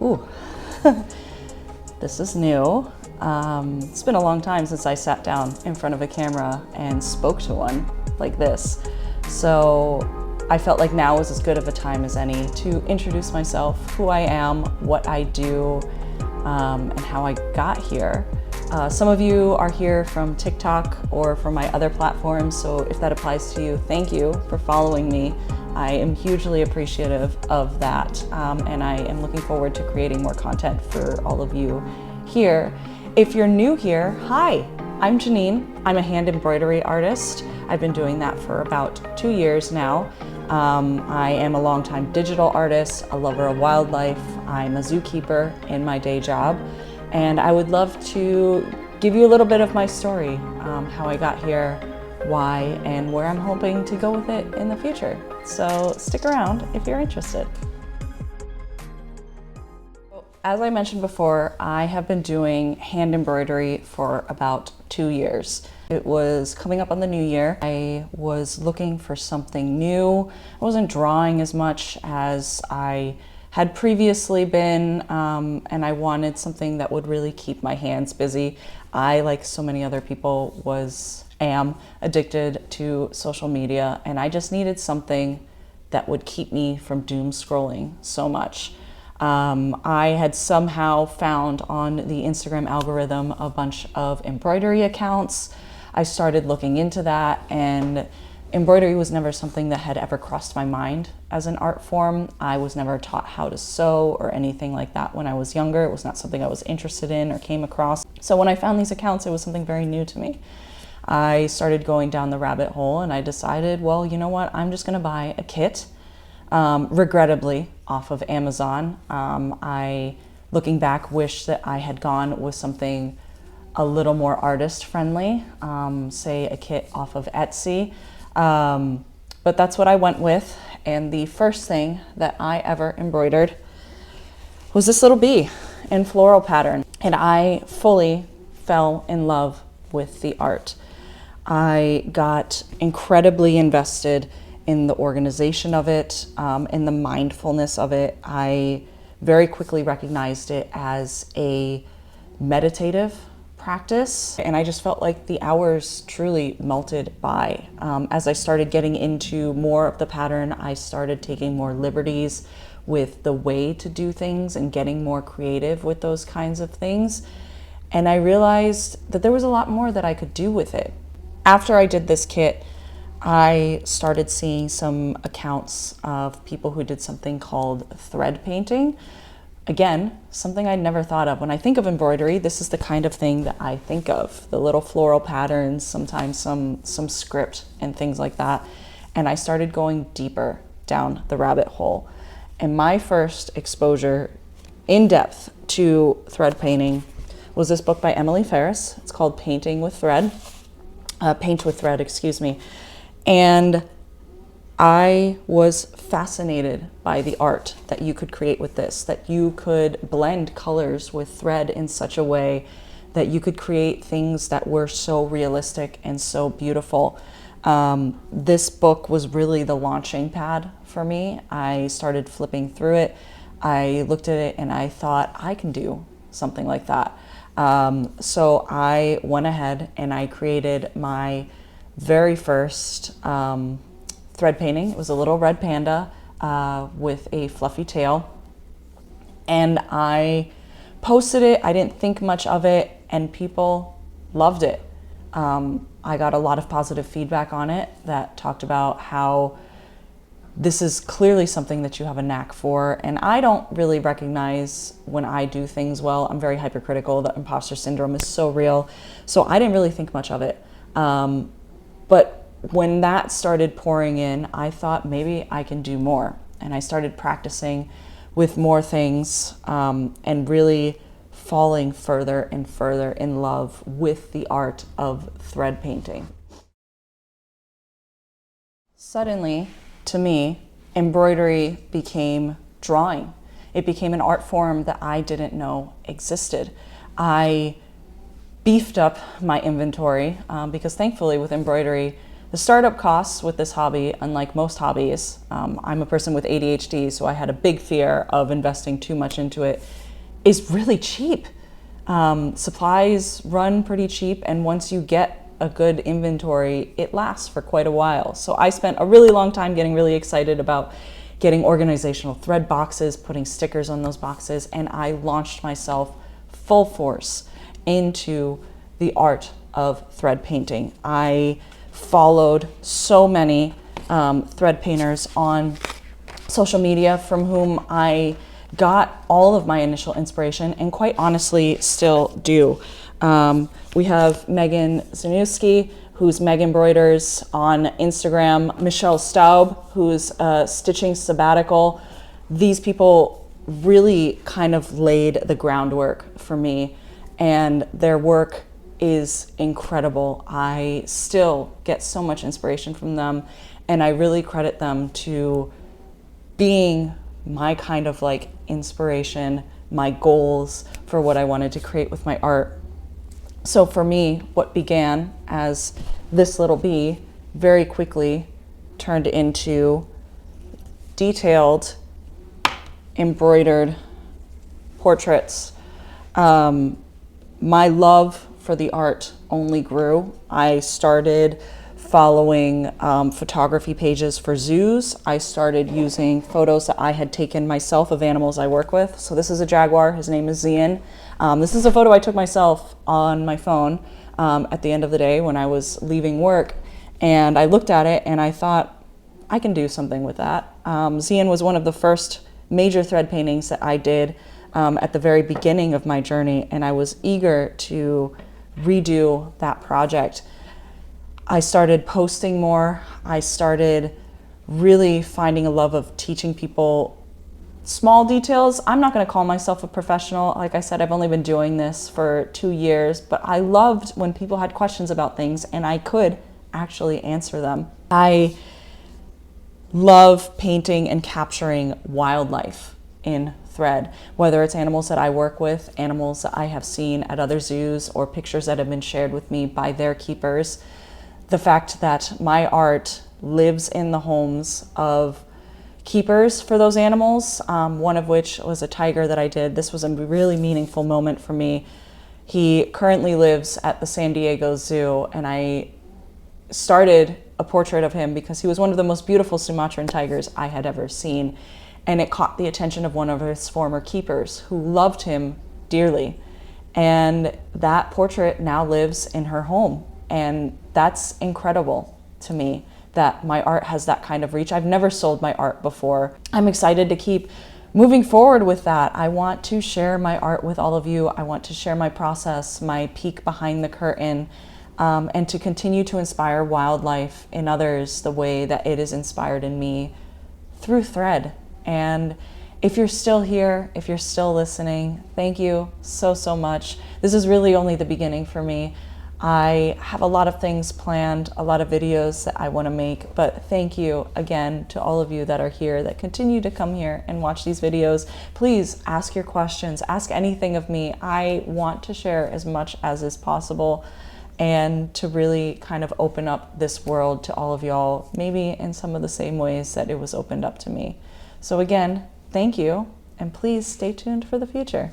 Ooh, this is new. It's been a long time since I sat down in front of a camera and spoke to one like this. So I felt like now was as good of a time as any to introduce myself, who I am, what I do, and how I got here. Some of you are here from TikTok or from my other platforms, so if that applies to you, thank you for following me. I am hugely appreciative of that, and I am looking forward to creating more content for all of you here. If you're new here, hi, I'm Janine. I'm a hand embroidery artist. I've been doing that for about 2 years now. I am a longtime digital artist, a lover of wildlife. I'm a zookeeper in my day job, and I would love to give you a little bit of my story, how I got here, why, and where I'm hoping to go with it in the future. So stick around if you're interested. As I mentioned before, I have been doing hand embroidery for about 2 years. It was coming up on the new year. I was looking for something new. I wasn't drawing as much as I had previously been, and I wanted something that would really keep my hands busy. I, like so many other people, am addicted to social media, and I just needed something that would keep me from doom scrolling so much. I had somehow found on the Instagram algorithm a bunch of embroidery accounts. I started looking into that, and embroidery was never something that had ever crossed my mind as an art form. I was never taught how to sew or anything like that when I was younger. It was not something I was interested in or came across. So when I found these accounts, it was something very new to me. I started going down the rabbit hole, and I decided, well, you know what, I'm just gonna buy a kit, regrettably off of Amazon. I, looking back, wish that I had gone with something a little more artist friendly, say a kit off of Etsy. But that's what I went with, and the first thing that I ever embroidered was this little bee in floral pattern, and I fully fell in love with the art. I got incredibly invested in the organization of it, in the mindfulness of it. I very quickly recognized it as a meditative practice, and I just felt like the hours truly melted by. As I started getting into more of the pattern, I started taking more liberties with the way to do things and getting more creative with those kinds of things. And I realized that there was a lot more that I could do with it. After I did this kit, I started seeing some accounts of people who did something called thread painting. Again, something I'd never thought of. When I think of embroidery, this is the kind of thing that I think of. The little floral patterns, sometimes some script and things like that. And I started going deeper down the rabbit hole. And my first exposure in depth to thread painting was this book by Emillie Ferris. It's called Paint with Thread, excuse me. And I was fascinated by the art that you could create with this, that you could blend colors with thread in such a way that you could create things that were so realistic and so beautiful. This book was really the launching pad for me. I started flipping through it. I looked at it and I thought, I can do something like that. So I went ahead and I created my very first thread painting. It was a little red panda with a fluffy tail, and I posted it. I didn't think much of it, and people loved it. I got a lot of positive feedback on it that talked about how this is clearly something that you have a knack for, and I don't really recognize when I do things well. I'm very hypercritical. The imposter syndrome is so real, so I didn't really think much of it. But when that started pouring in, I thought maybe I can do more. And I started practicing with more things, and really falling further and further in love with the art of thread painting. Suddenly, to me, embroidery became drawing. It became an art form that I didn't know existed. I beefed up my inventory because thankfully with embroidery, The startup costs with this hobby, unlike most hobbies, I'm a person with ADHD, so I had a big fear of investing too much into it, is really cheap. Supplies run pretty cheap, and once you get a good inventory, it lasts for quite a while. So I spent a really long time getting really excited about getting organizational thread boxes, putting stickers on those boxes, and I launched myself full force into the art of thread painting. I followed so many thread painters on social media from whom I got all of my initial inspiration, and quite honestly still do. We have Megan Zaniewski, who's Meg Embroiders on Instagram, Michele Staub, who's Stitching Sabbatical. These people really kind of laid the groundwork for me, and their work is incredible. I still get so much inspiration from them, and I really credit them to being my kind of like inspiration, my goals for what I wanted to create with my art. So for me, what began as this little bee very quickly turned into detailed embroidered portraits. My love for the art only grew. I started following photography pages for zoos. I started using photos that I had taken myself of animals I work with. So this is a jaguar, his name is Zian. This is a photo I took myself on my phone at the end of the day when I was leaving work. And I looked at it and I thought, I can do something with that. Zian was one of the first major thread paintings that I did at the very beginning of my journey, and I was eager to redo that project. I started posting more. I started really finding a love of teaching people small details. I'm not going to call myself a professional. Like I said, I've only been doing this for 2 years, but I loved when people had questions about things and I could actually answer them. I love painting and capturing wildlife in thread, whether it's animals that I work with, animals that I have seen at other zoos, or pictures that have been shared with me by their keepers. The fact that my art lives in the homes of keepers for those animals, one of which was a tiger that I did. This was a really meaningful moment for me. He currently lives at the San Diego Zoo, and I started a portrait of him because he was one of the most beautiful Sumatran tigers I had ever seen. And it caught the attention of one of his former keepers who loved him dearly. And that portrait now lives in her home. And that's incredible to me that my art has that kind of reach. I've never sold my art before. I'm excited to keep moving forward with that. I want to share my art with all of you. I want to share my process, my peek behind the curtain, and to continue to inspire wildlife in others the way that it is inspired in me through thread. And if you're still here, if you're still listening, thank you so, so much. This is really only the beginning for me. I have a lot of things planned, a lot of videos that I want to make, but thank you again to all of you that are here, that continue to come here and watch these videos. Please ask your questions, ask anything of me. I want to share as much as is possible and to really kind of open up this world to all of y'all, maybe in some of the same ways that it was opened up to me. So again, thank you, and please stay tuned for the future.